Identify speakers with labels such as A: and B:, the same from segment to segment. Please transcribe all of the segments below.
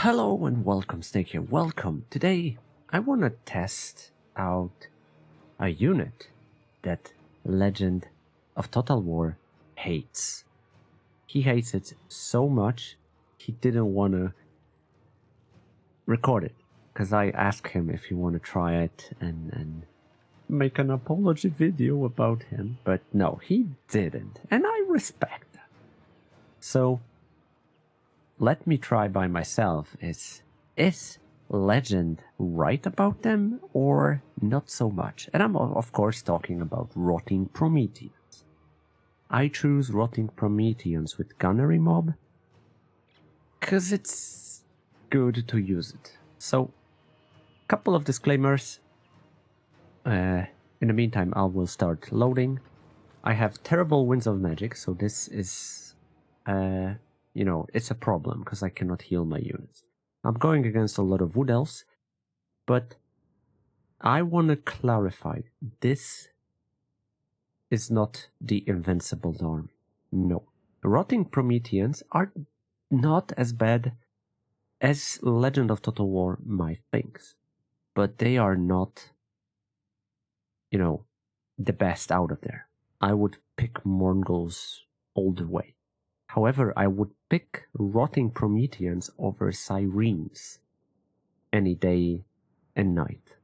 A: Hello and welcome, Snake here. Welcome. Today I want to test out a unit that Legend of Total War hates. He hates it so much he didn't want to record it because I asked him if he want to try it and make an apology video about him, but no, he didn't, and I respect that. So let me try by myself. Is Legend right about them or not so much? And I'm of course talking about Rotting Prometheans. I choose Rotting Prometheans with Gunnery Mob because it's good to use it. So, couple of disclaimers. In the meantime, I will start loading. I have terrible Winds of Magic, so this is you know, it's a problem because I cannot heal my units. I'm going against a lot of Wood Elves, but I want to clarify, this is not the Invincible Army. No. Rotting Prometheans are not as bad as Legend of Total War might think, but they are not, you know, the best out of there. I would pick Mongols all the way. However, I would pick Rotting Prometheans over Sirens any day and night.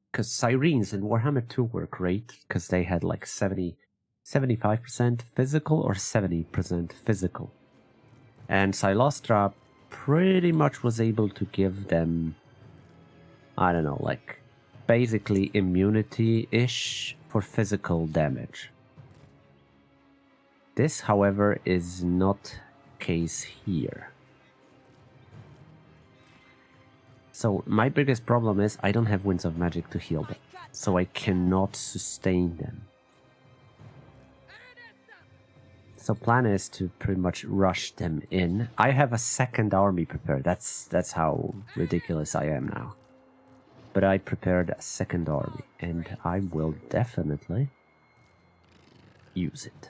A: Because Sirens in Warhammer 2 were great, because they had like 75% physical or 70% physical. And Silostra pretty much was able to give them, I don't know, like basically immunity-ish for physical damage. This, however, is not case here. So my biggest problem is I don't have Winds of Magic to heal them, so I cannot sustain them. So plan is to pretty much rush them in. I have a second army prepared. That's how ridiculous I am now. But I prepared a second army, and I will definitely use it.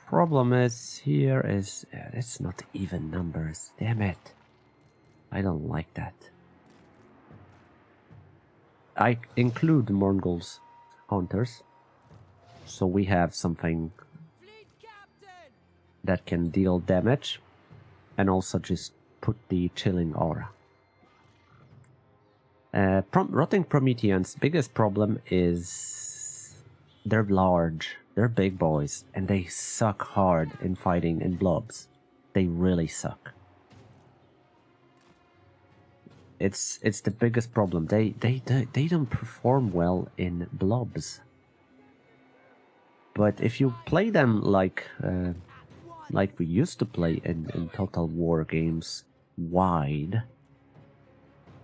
A: Problem is here is it's not even numbers. Damn it. I don't like that. I include Mongols hunters, so we have something that can deal damage and also just put the chilling aura. Rotting Prometheans' biggest problem is they're large. They're big boys, and they suck hard in fighting in blobs. They really suck. It's the biggest problem. They don't perform well in blobs. But if you play them like we used to play in Total War games, wide,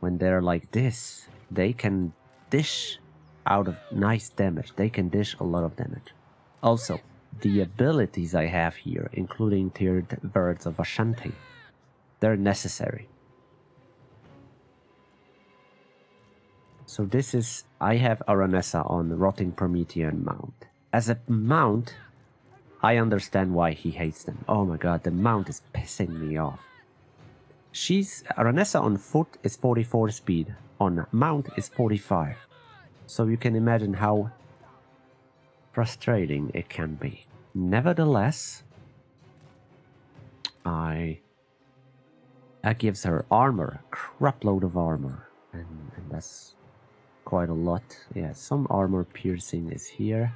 A: when they're like this, they can dish out of nice damage. They can dish a lot of damage. Also, the abilities I have here, including Tiered Birds of Ashanti, they're necessary. So this is, I have Aranessa on the Rotting Promethean mount. As a mount, I understand why he hates them. Oh my god, the mount is pissing me off. Aranessa on foot is 44 speed, on mount is 45. So you can imagine how frustrating it can be. Nevertheless, I gives her armor, crap load of armor, and that's quite a lot. Yeah, some armor piercing is here.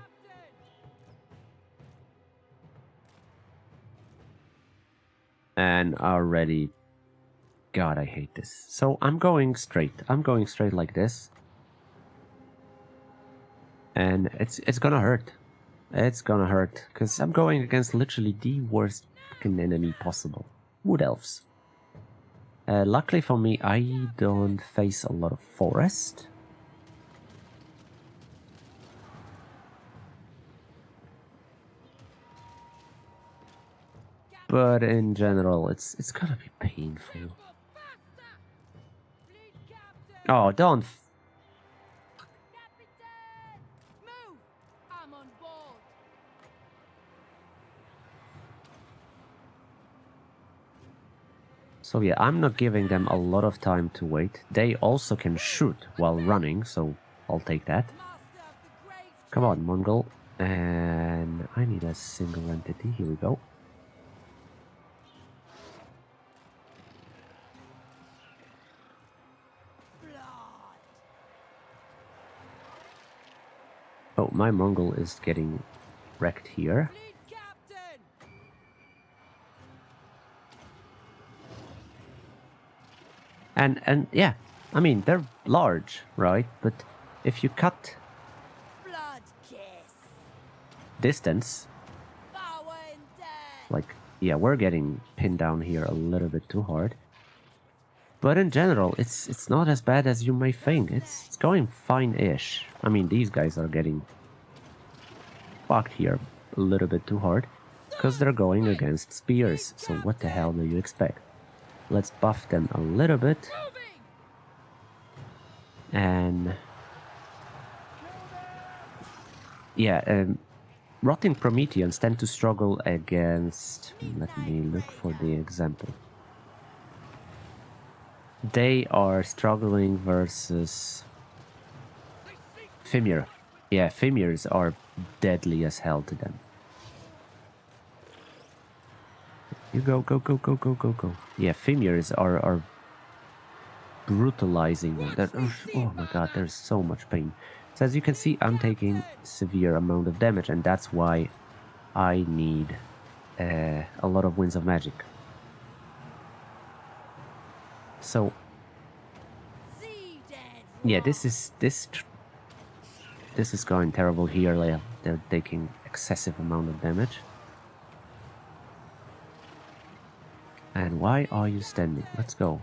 A: And already, god, I hate this. So I'm going straight. I'm going straight like this. And it's gonna hurt. It's gonna hurt, because I'm going against literally the worst fucking enemy possible. Wood Elves. Luckily for me, I don't face a lot of forest. But in general, it's gonna be painful. Oh, don't. So yeah, I'm not giving them a lot of time to wait. They also can shoot while running, so I'll take that. Come on, Mongol. And I need a single entity. Here we go. Oh, my Mongol is getting wrecked here. And yeah, I mean, they're large, right? But if you cut distance, like, yeah, we're getting pinned down here a little bit too hard. But in general, it's not as bad as you may think. It's going fine-ish. I mean, these guys are getting fucked here a little bit too hard because they're going against spears. So what the hell do you expect? Let's buff them a little bit. And yeah, Rotting Prometheans tend to struggle against... Let me look for the example. They are struggling versus Fimir. Yeah, Fimirs are deadly as hell to them. You go, go, go, go, go, go, go. Yeah, Fimirs are brutalizing them. Oh my god, there's so much pain. So as you can see, I'm taking severe amount of damage, and that's why I need a lot of Winds of Magic. So yeah, this is going terrible here. Like, they're taking excessive amount of damage. And why are you standing? Let's go.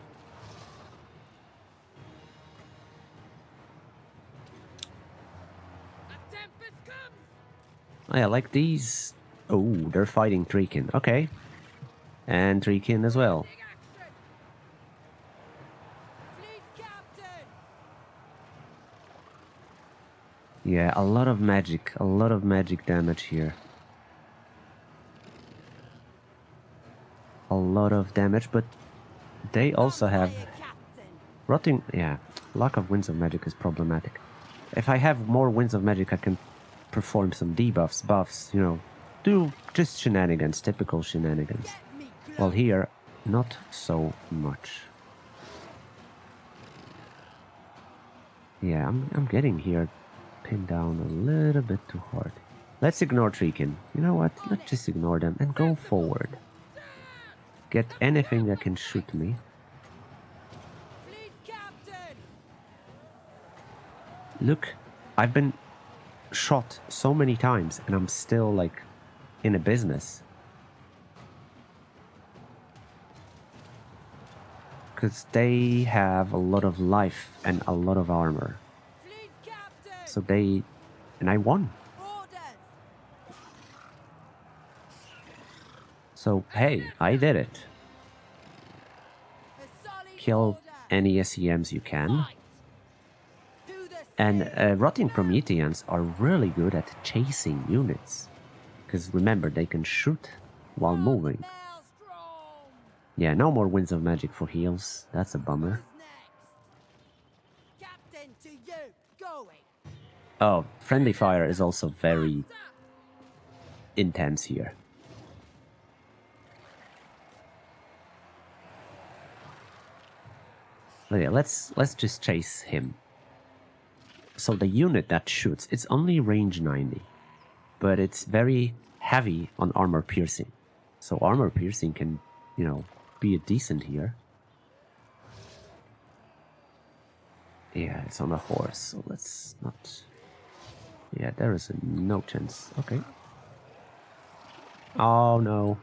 A: Oh yeah, like these. Oh, they're fighting Treekin. Okay. And Treekin as well. Yeah, a lot of magic damage here. A lot of damage, but they also have Rotting. Yeah, lack of Winds of Magic is problematic. If I have more Winds of Magic, I can perform some debuffs, buffs, you know, do just shenanigans, typical shenanigans. While here, not so much. Yeah, I'm getting here pinned down a little bit too hard. Let's ignore Treekin. You know what? Let's just ignore them and go forward. Get anything that can shoot me. Look, I've been shot so many times and I'm still like in a business. Because they have a lot of life and a lot of armor. So they... and I won. So hey, I did it. Kill any SEMs you can. And Rotting Prometheans are really good at chasing units. Because remember, they can shoot while moving. Yeah, no more Winds of Magic for heals. That's a bummer. Oh, friendly fire is also very intense here. But yeah, let's just chase him. So the unit that shoots, it's only range 90, but it's very heavy on armor piercing. So armor piercing can, you know, be a decent here. Yeah, it's on a horse, so let's not... Yeah, there is no chance. Okay. Oh no.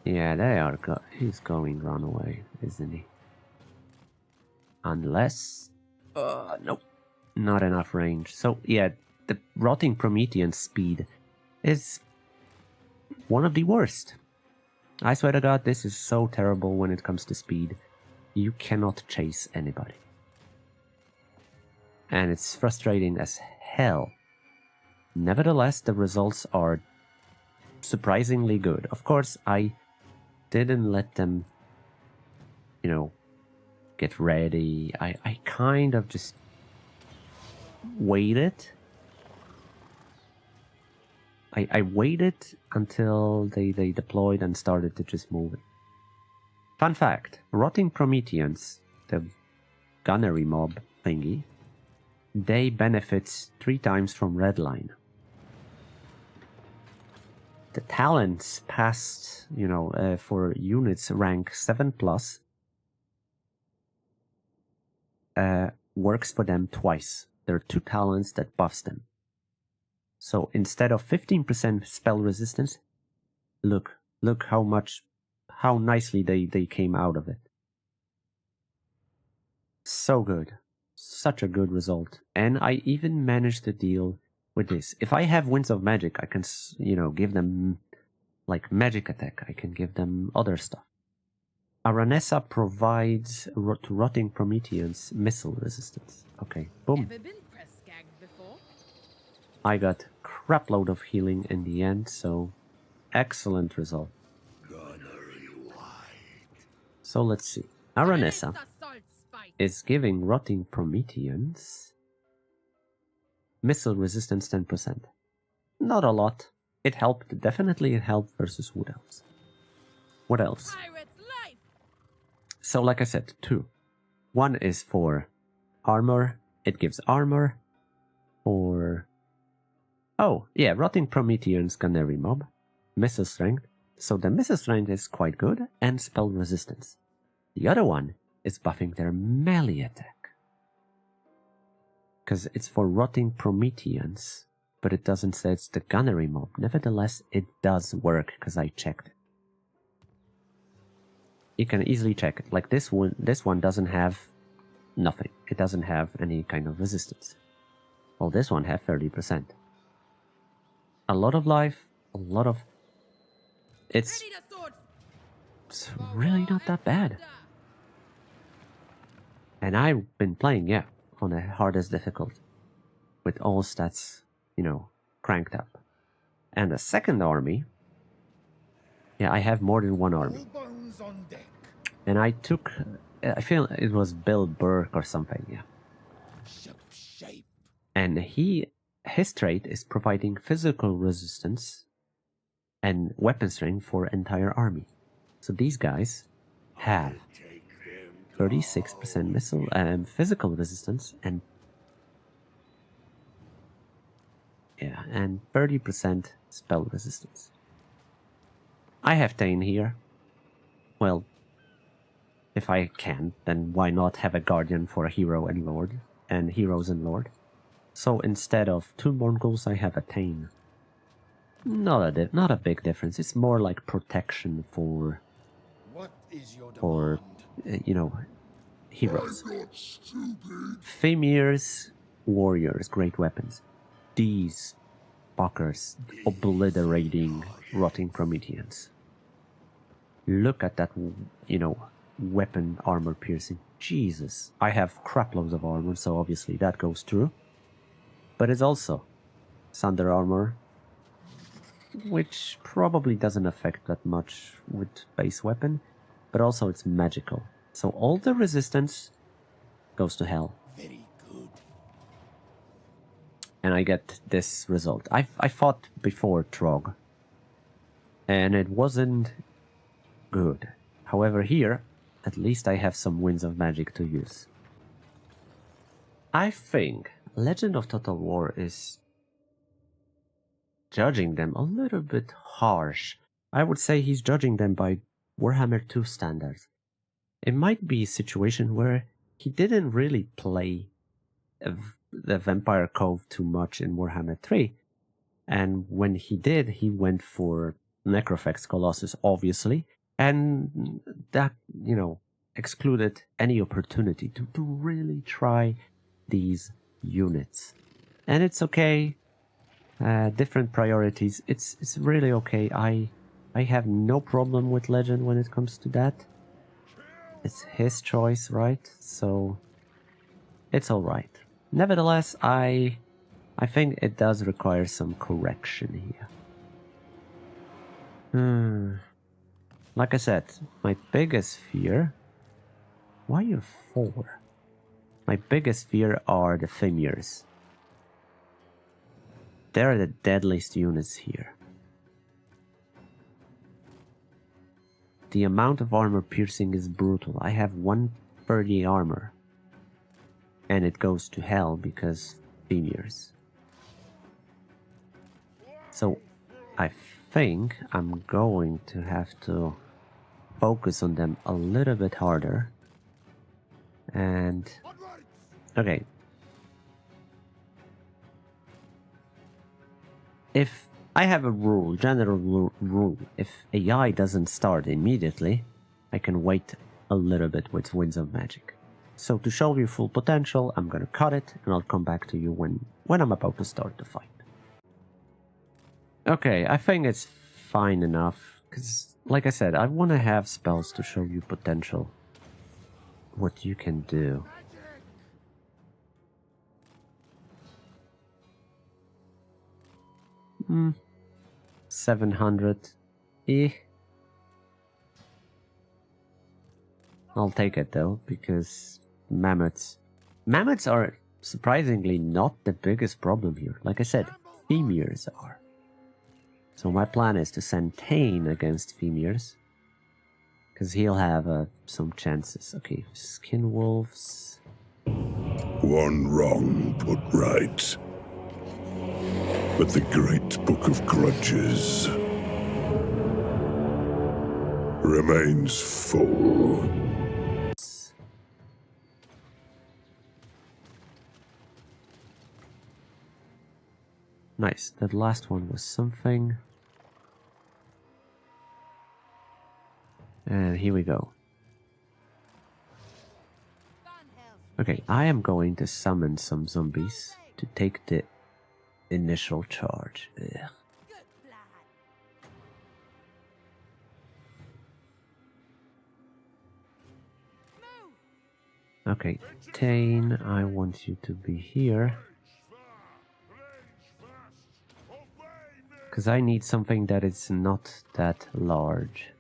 A: Yeah, they are. He's going run away, isn't he? Unless... nope. Not enough range. So, yeah, the Rotting Promethean speed is one of the worst. I swear to God, this is so terrible when it comes to speed. You cannot chase anybody. And it's frustrating as hell. Nevertheless, the results are surprisingly good. Of course, I didn't let them, you know, get ready. I kind of just waited. I waited until they deployed and started to just move it. Fun fact, Rotting Prometheans, the gunnery mob thingy, they benefit 3 times from Redline. The talents past, for units rank 7+, works for them twice. There are 2 talents that buffs them. So instead of 15% spell resistance, look how nicely they came out of it. So good. Such a good result. And I even managed to deal with this. If I have Winds of Magic, I can, give them like magic attack. I can give them other stuff. Aranessa provides to Rotting Prometheans missile resistance. Okay, boom.
B: Ever been press gagged before?
A: I got crapload of healing in the end, so excellent result. So let's see. Aranessa is giving Rotting Prometheans missile resistance 10%. Not a lot. It helped. Definitely it helped versus Wood Elves. What else? So like I said, 2. 1 is for armor. It gives armor. For... Oh, yeah, Rotting Prometheans Gunnery Mob. Missile strength. So the missile strength is quite good. And spell resistance. The other one is buffing their melee attack. Because it's for Rotting Prometheans. But it doesn't say it's the Gunnery Mob. Nevertheless, it does work because I checked it. You can easily check it. Like this one doesn't have nothing. It doesn't have any kind of resistance. Well, this one has 30%. A lot of life, a lot of... It's really not that bad. And I've been playing, on the hardest difficulty. With all stats, cranked up. And the second army... Yeah, I have more than one army. And I took... I feel it was Bill Burke or something, yeah. And his trait is providing physical resistance and weapon strength for entire army. So these guys have 36% missile and physical resistance and 30% spell resistance. I have Tane here. Well, if I can, then why not have a guardian for a hero and lord, and heroes and lord? So instead of 2 Mongols, I have a Tane. Not a big difference. It's more like protection for heroes. Famir's warriors, great weapons. These fuckers obliterating Rotting Prometheans. Look at that, weapon armor piercing. Jesus. I have craploads of armor, so obviously that goes through. But it's also Sunder armor, which probably doesn't affect that much with base weapon, but also it's magical. So all the resistance goes to hell.
C: Very good.
A: And I get this result. I fought before Trog, and it wasn't good. However, here, at least I have some Winds of Magic to use. I think Legend of Total War is judging them a little bit harsh. I would say he's judging them by Warhammer 2 standards. It might be a situation where he didn't really play the Vampire Cove too much in Warhammer 3. And when he did, he went for Necrofex Colossus, obviously. And that, excluded any opportunity to really try these units. And it's okay. Different priorities. It's really okay. I have no problem with Legend when it comes to that. It's his choice, right? So it's alright. Nevertheless, I I think it does require some correction here. Like I said, my biggest fear... Why are you 4? My biggest fear are the Fimir. They're the deadliest units here. The amount of armor piercing is brutal. I have 130 armor. And it goes to hell because Fimirs. So I think I'm going to have to focus on them a little bit harder. And okay. If I have a rule, general rule, if AI doesn't start immediately, I can wait a little bit with Winds of Magic. So to show you full potential, I'm gonna cut it and I'll come back to you when I'm about to start the fight. Okay, I think it's fine enough, because like I said, I want to have spells to show you potential. What you can do. 700. I'll take it though, because mammoths are surprisingly not the biggest problem here. Like I said, Fimirs are. So my plan is to send Tane against Fimirs, because he'll have some chances. Okay, Skin Wolves.
C: One wrong put right. But the great book of grudges remains full.
A: Nice, that last one was something. And here we go. Okay, I am going to summon some zombies to take the initial charge. Ugh. Okay, Tane, I want you to be here. Because I need something that is not that large.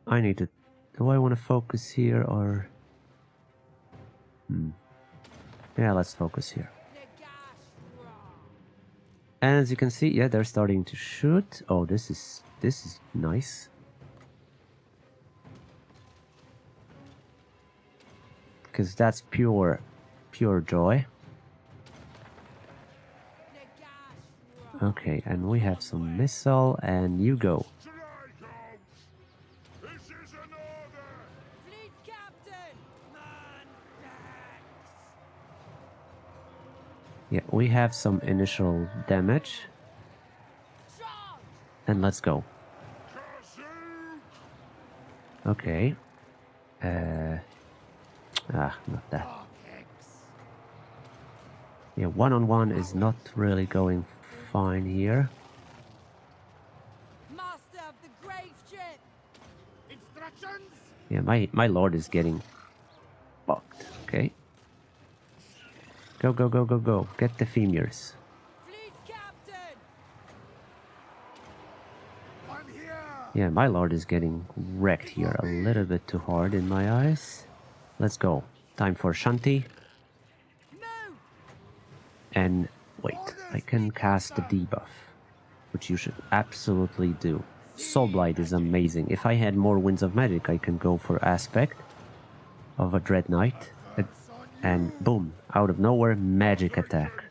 A: I need to... Do I want to focus here or... Yeah, let's focus here. And as you can see, yeah, they're starting to shoot. Oh, this is nice. Because that's pure joy. Okay, and we have some missile, and you go. Yeah, we have some initial damage. And let's go. Okay. Not that. Yeah, one-on-one is not really going fine here.
B: Master of the grave ship. Instructions?
A: Yeah, my lord is getting fucked. Okay. Go, go, go, go, go. Get the Fimirs.
B: Fleet captain.
C: I'm here.
A: Yeah, my lord is getting wrecked here a little bit too hard in my eyes. Let's go. Time for Shanti.
B: Move.
A: And wait, I can cast the debuff, which you should absolutely do. Soul Blight is amazing. If I had more Winds of Magic, I can go for Aspect of a Dread Knight. And boom, out of nowhere, magic attack.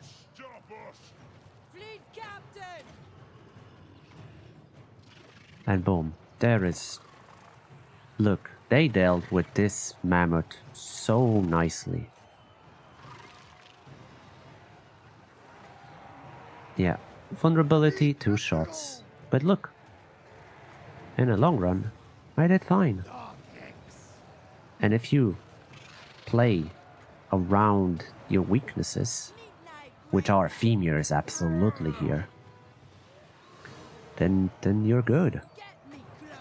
B: Fleet captain.
A: And boom, there is... Look, they dealt with this mammoth so nicely. Yeah, vulnerability, 2 shots. But look, in the long run, I did fine. And if you play around your weaknesses, which are Fimirs absolutely here, then you're good.
B: Get me close.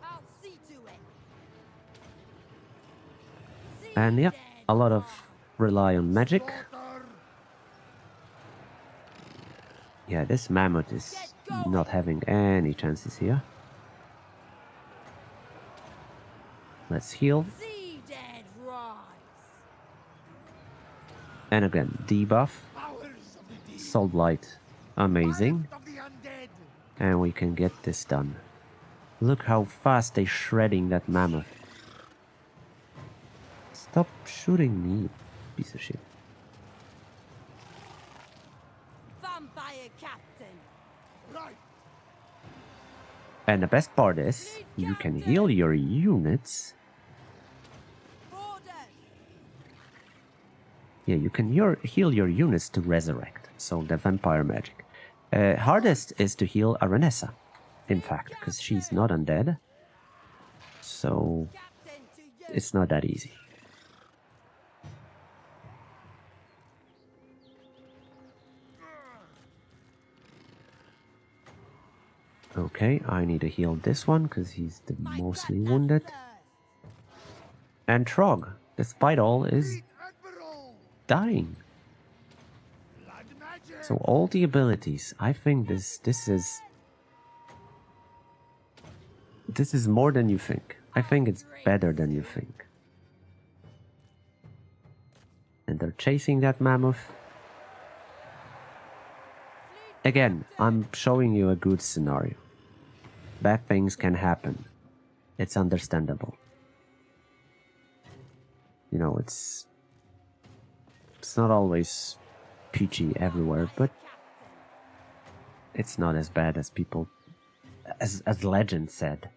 B: I'll see to it.
A: And yeah, a lot of rely on magic. Yeah, this mammoth is not having any chances here. Let's heal.
B: See dead rise.
A: And again, debuff. Soul Blight. Amazing. And we can get this done. Look how fast they're shredding that mammoth. Stop shooting me, piece of shit.
B: Vampire captain.
C: Right.
A: And the best part is, you can heal your units.
B: Orders.
A: Yeah, you can heal your units to resurrect. So the vampire magic. Hardest is to heal Aranessa, in fact, because she's not undead. So
B: Captain to you.
A: it's not that easy. Okay, I need to heal this one because he's the mostly wounded. And Trog, despite all, is
C: Admiral.
A: dying.
C: Blood magic.
A: So all the abilities, I think this is more than you think. I think it's better than you think. And they're chasing that mammoth. Again, I'm showing you a good scenario. Bad things can happen. It's understandable. You know, it's not always peachy everywhere, but it's not as bad as people, as legend said.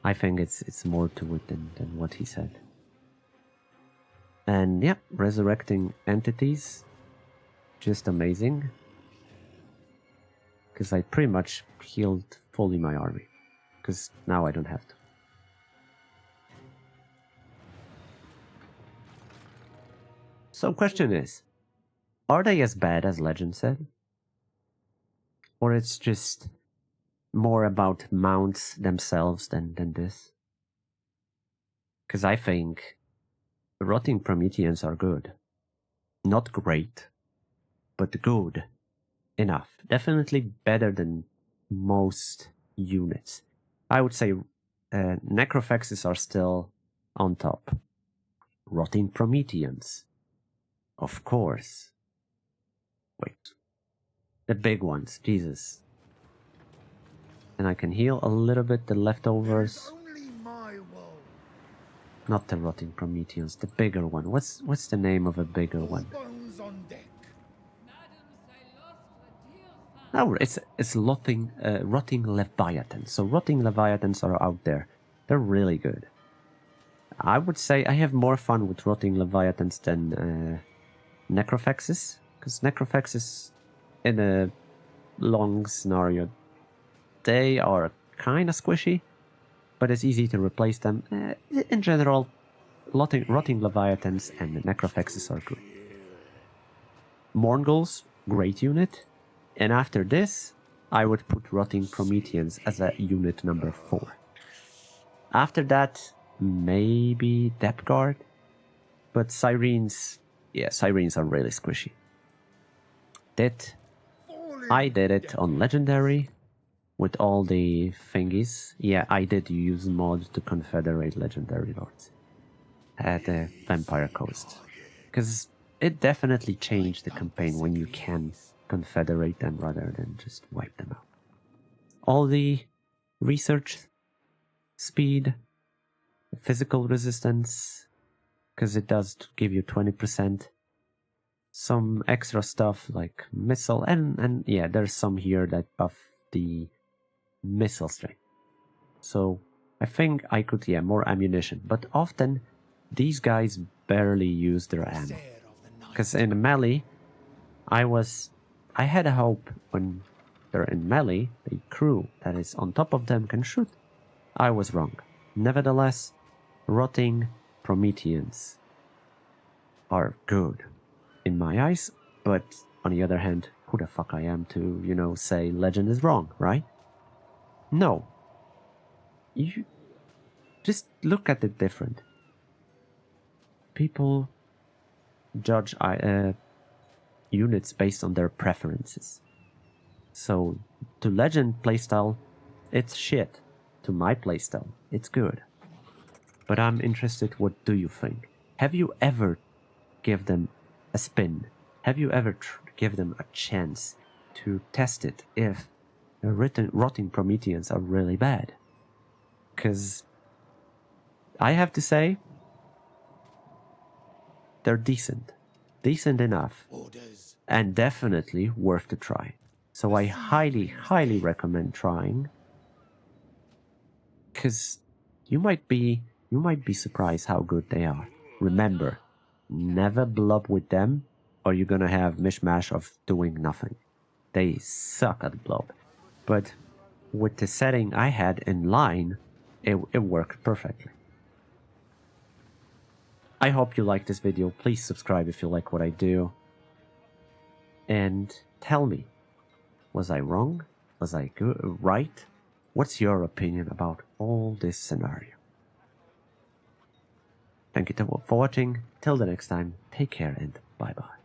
A: I think it's more to it than what he said. And yeah, resurrecting entities, just amazing. Because I pretty much healed fully my army. Because now I don't have to. So question is, are they as bad as legend said? Or it's just more about mounts themselves than this? Because I think the Rotting Prometheans are good. Not great, but good enough. Definitely better than most units. I would say Necrophexes are still on top. Rotting Prometheans. Of course. Wait. The big ones, Jesus. And I can heal a little bit the leftovers.
C: Only my woe.
A: Not the Rotting Prometheans, the bigger one. What's the name of a bigger one?
C: Bones on deck.
A: Oh, it's Rotting Leviathans. So Rotting Leviathans are out there. They're really good. I would say I have more fun with Rotting Leviathans than Necrophexes. Because Necrophexes, in a long scenario, they are kind of squishy. But it's easy to replace them. In general, Rotting Leviathans and Necrophexes are good. Morgul's, great unit. And after this, I would put Rotting Prometheans as a unit number 4. After that, maybe Depth Guard. But Sirens, yeah, Sirens are really squishy. I did it on Legendary with all the thingies. Yeah, I did use mod to confederate Legendary Lords at the Vampire Coast. Because it definitely changed the campaign when you can confederate them rather than just wipe them out. All the research, speed, physical resistance, because it does give you 20%. Some extra stuff like missile, and yeah, there's some here that buff the missile strength. So I think I could, yeah, more ammunition. But often these guys barely use their ammo. Because in melee, I had a hope when they're in melee, the crew that is on top of them can shoot. I was wrong. Nevertheless, Rotting Prometheans are good in my eyes, but on the other hand, who the fuck I am to, you know, say legend is wrong, right? No. You just look at it different. people judge units based on their preferences. So, to Legend playstyle, it's shit. To my playstyle, it's good. But I'm interested, what do you think? Have you ever give them a spin? Have you ever give them a chance to test it if the Rotting Prometheans are really bad? Because I have to say, they're decent. Decent enough.
C: Orders.
A: And definitely worth the try. So I highly, highly recommend trying. Because you might be surprised how good they are. Remember, never blob with them, or you're gonna have mishmash of doing nothing. They suck at blob. But with the setting I had in line, it worked perfectly. I hope you like this video. Please subscribe if you like what I do. And tell me, was I wrong? Was I right? What's your opinion about all this scenario? Thank you for watching. Till the next time, take care and bye-bye.